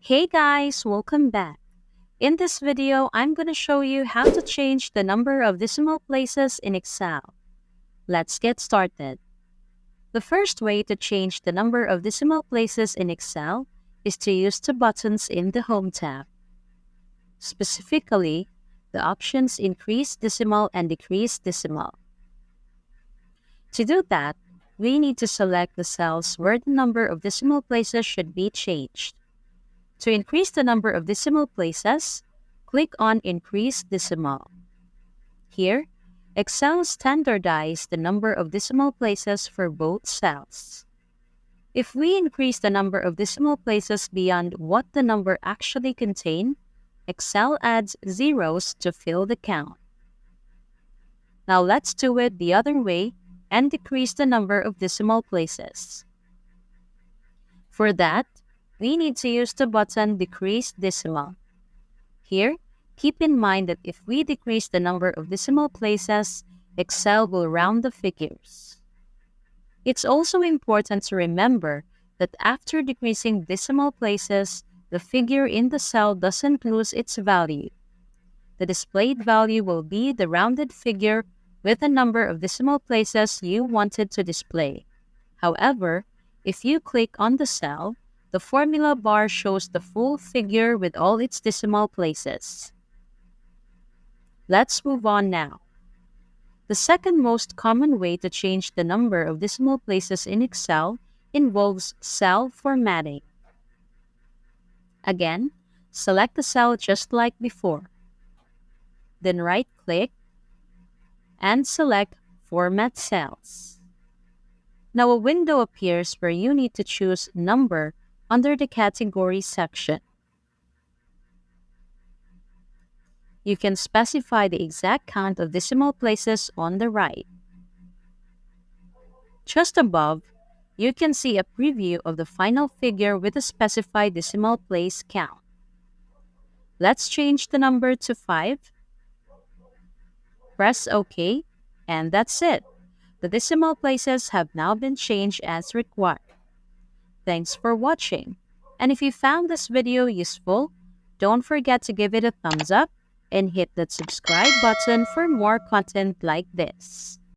Hey guys, welcome back. In this video, I'm going to show you how to change the number of decimal places in Excel. Let's get started. The first way to change the number of decimal places in Excel is to use the buttons in the Home tab. Specifically, the options Increase Decimal and Decrease Decimal. To do that, we need to select the cells where the number of decimal places should be changed. To increase the number of decimal places, click on Increase Decimal. Here, Excel standardizes the number of decimal places for both cells. If we increase the number of decimal places beyond what the number actually contains, Excel adds zeros to fill the count. Now let's do it the other way and decrease the number of decimal places. For that, we need to use the button Decrease Decimal. Here, keep in mind that if we decrease the number of decimal places, Excel will round the figures. It's also important to remember that after decreasing decimal places, the figure in the cell doesn't lose its value. The displayed value will be the rounded figure with the number of decimal places you wanted to display. However, if you click on the cell, the formula bar shows the full figure with all its decimal places. Let's move on now. The second most common way to change the number of decimal places in Excel involves cell formatting. Again, select the cell just like before. Then right-click and select Format Cells. Now a window appears where you need to choose Number under the Category section. You can specify the exact count of decimal places on the right. Just above, you can see a preview of the final figure with a specified decimal place count. Let's change the number to 5. Press OK, and that's it. The decimal places have now been changed as required. Thanks for watching. And if you found this video useful, don't forget to give it a thumbs up and hit that subscribe button for more content like this.